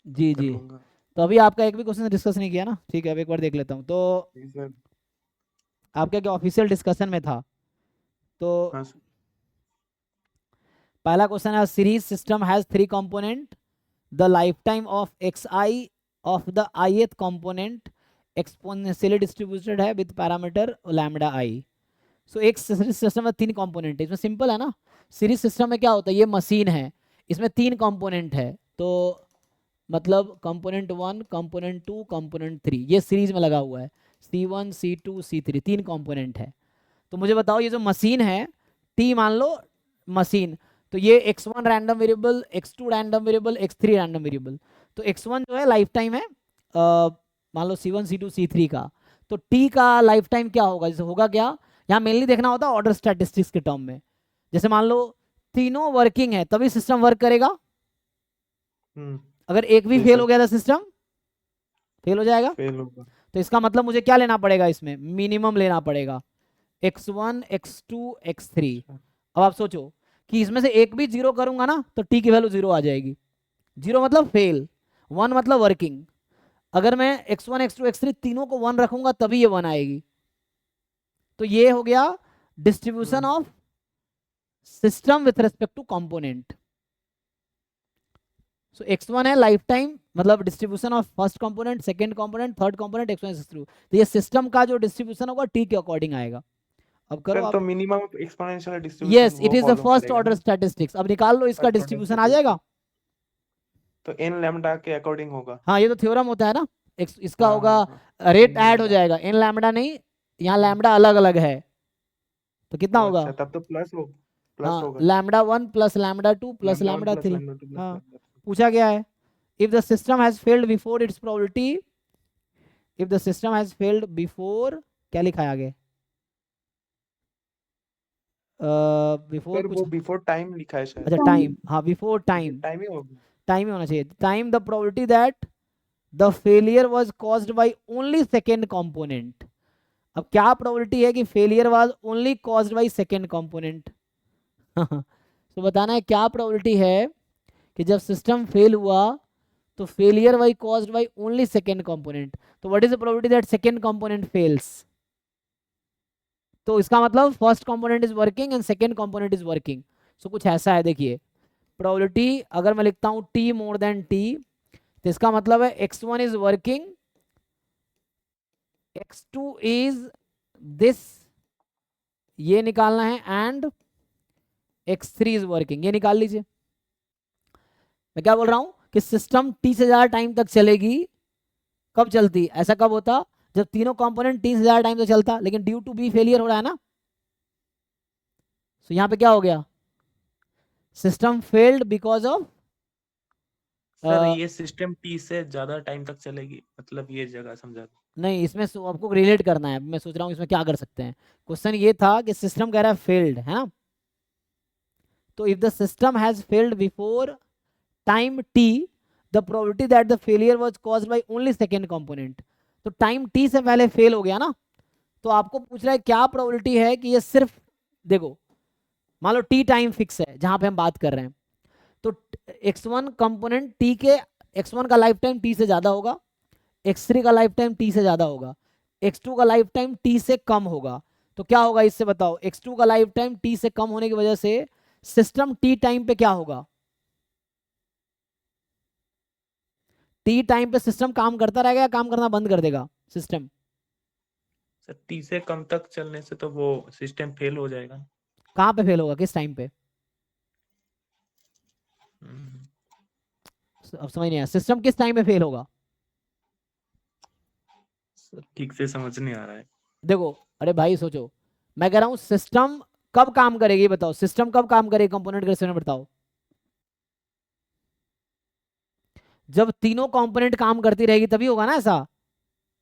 जी कर जी। लूंगा। तो अभी आपका एक भी क्वेश्चन डिस्कस नहीं किया ना, ठीक है अब एक बार देख लेता हूँ। तो जी सर। आपका क्या ऑफिशियल डिस्कशन में था? तो हाँ सर। पहला क्वेश्चन है, series system has three component, the life time of x I of the ith component exponentially distributed है विद पैरामीटर लैम्डा आई। सो एक सीरीज सिस्टम में तीन कंपोनेंट है, इसमें सिंपल है ना। सीरीज सिस्टम में क्या होता है, ये मशीन है, इसमें तीन कंपोनेंट है, तो मतलब component one, component two, component three, ये सीरीज में लगा हुआ है। C1 C2 C3 तीन कंपोनेंट है। तो मुझे बताओ ये जो मशीन है, टी मान लो मशीन, तो ये x1 random variable, x2 random variable, x3 random variable. तो x1 जो है लाइफ टाइम है मान लो C1 C2 C3 का। तो t का लाइफ टाइम क्या होगा, जैसे होगा क्या, यहाँ मेनली देखना होता है ऑर्डर स्टैटिस्टिक्स के टर्म में। जैसे मान लो तीनों वर्किंग है तभी सिस्टम वर्क करेगा, अगर एक भी जी फेल हो सर। गया था सिस्टम फेल हो जाएगा। फेल होगा। तो इसका मतलब मुझे क्या लेना पड़ेगा, इसमें मिनिमम लेना पड़ेगा x1 x2 x3। अच्छा। अब आप सोचो कि इसमें से एक भी जीरो करूंगा ना तो टी की वैल्यू जीरो आ जाएगी। जीरो मतलब फेल, वन मतलब वर्किंग। अगर मैं x1 x2 x3 तीनों को वन रखूंगा तभी ये वन आएगी। तो ये हो गया distribution hmm. Of system with respect to component. So x1 है लाइफ टाइम, मतलब distribution of first component, second component, third component, x1 x2। तो ये सिस्टम का जो डिस्ट्रीब्यूशन होगा टी के अकॉर्डिंग आएगा। अब करो सर आप। तो minimum exponential distribution yes, it वो इज द फॉलो फर्स्ट करेगा ऑर्डर ना? स्टैटिस्टिक्स। अब निकाल लो इसका फर्स्ट ऑर्डर डिस्ट्रीब्यूशन आ जाएगा। स्टैटिस्टिक्स। तो एन लैम्डा के अकॉर्डिंग होगा। हाँ ये तो थ्योरम होता है ना। इसका हाँ होगा हाँ हाँ। रेट एन ऐड हो लैम्डा। जाएगा, एन लैम्डा नहीं, यहाँ हम्म। लैम्डा अलग अलग है। तो कितना ओ होगा, अच्छा, तब तो प्लस हो। प्लस हाँ होगा। Lambda one plus lambda two plus lambda one lambda plus three. Lambda two plus हाँ लैम्डा थ्री। पूछा गया है, if the system has failed before it's probability, if the system has failed before, क्या लिखा है आगे, बिफोर सर कुछ, वो बिफोर टाइम लिखा है शायद। अच्छा टाइम, हाँ बिफोर बिफोर टाइम, टाइम ही होगा। टाइम ही होना चाहिए। Time the probability that the failure was caused by only second component. अब क्या प्रोबेबिलिटी है कि failure was only caused by second component. तो बताना है क्या प्रोबेबिलिटी है कि जब सिस्टम फेल हुआ तो failure why caused by only second component. तो what is the probability that second component fails. तो इसका मतलब first component is working and second component is working. So कुछ ऐसा है, देखिए प्रोबेबिलिटी अगर मैं लिखता हूं टी मोर देन टी, तो इसका मतलब है x1 is working, x2 is this, ये निकालना है, एंड x3 इज वर्किंग, ये निकाल लीजिए। मैं क्या बोल रहा हूं कि सिस्टम टी से ज्यादा टाइम तक चलेगी, कब चलती, ऐसा कब होता, जब तीनों कंपोनेंट टी से ज्यादा टाइम तक चलता, लेकिन ड्यू टू बी फेलियर हो रहा है ना। तो यहाँ पे क्या हो गया, system failed because of, sir ये सिस्टम टी से ज्यादा टाइम तक चलेगी, मतलब ये जगह समझा। नहीं इसमें आपको रिलेट करना है, मैं सोच रहा हूँ इसमें क्या कर सकते हैं। क्वेश्चन ये था कि सिस्टम कह रहा है फेल्ड है ना, तो if the system has failed before time T, the probability that the failure was caused by only second component. तो टाइम टी से पहले फेल हो गया ना, तो आपको पूछ रहा है क्या प्रोबेबिलिटी है कि ये सिर्फ, देखो मान लो टी टाइम फिक्स है जहां पे हम बात कर रहे हैं, तो x1 कंपोनेंट टी के, x1 का लाइफ टाइम टी से ज्यादा होगा, x3 का लाइफ टाइम टी से ज्यादा होगा, x2 का लाइफ टाइम टी से कम होगा। तो क्या होगा इससे बताओ, x2 का लाइफ टाइम टी से कम होने की वजह से सिस्टम टी टाइम पे क्या होगा, टी टाइम पे सिस्टम काम करता रहेगा या काम करना बंद कर देगा सिस्टम। सर टी से कम तक चलने से तो वो सिस्टम फेल हो जाएगा। कहाँ पे फेल होगा, किस टाइम पे, हम्म। अब समझ नहीं आया, सिस्टम किस टाइम पे फेल होगा। सर ठीक से समझ नहीं आ रहा है। देखो अरे भाई सोचो, मैं कह रहा हूँ सिस्टम कब काम करेगी, बताओ सिस्टम कब काम करेगी कंपोनेंट के रेशियो में, बताओ जब तीनों कंपोनेंट काम करती रहेगी तभी होगा ना ऐसा।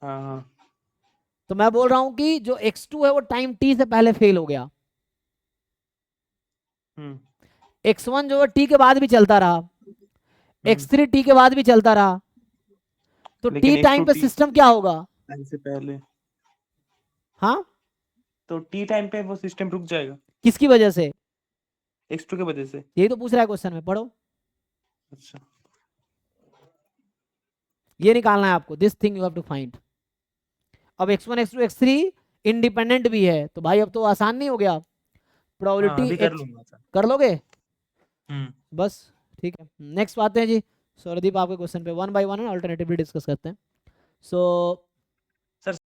हाँ हाँ। तो मैं बोल रहा हूं कि जो x2 है वो टाइम t से पहले फेल हो गया, हम्म x1 जो है t के बाद भी चलता रहा, हम्म। x3 t के बाद भी चलता रहा, तो लेकिन t एक्स टाइम टू पे टी सिस्टम क्या होगा। टाइम से पहले, हाँ तो टी टाइम पे वो सिस्टम रुक जाएगा किसकी वजह से, x2 की वजह से। यही तो पूछ रहा है क्वेश्चन में, पढ़ो। अच्छा। ये निकालना है आपको, this thing you have to find. अब x1 x2 x3 इंडिपेंडेंट भी है, तो भाई अब तो आसान नहीं हो गया, हाँ प्रोबेबिलिटी अभी कर x लूंगा सर। कर लोगे, हम्म। बस ठीक है। नेक्स्ट आते हैं जी सौरदीप, आपके क्वेश्चन पे वन बाय वन है, अल्टरनेटिवली डिस्कस करते हैं। सो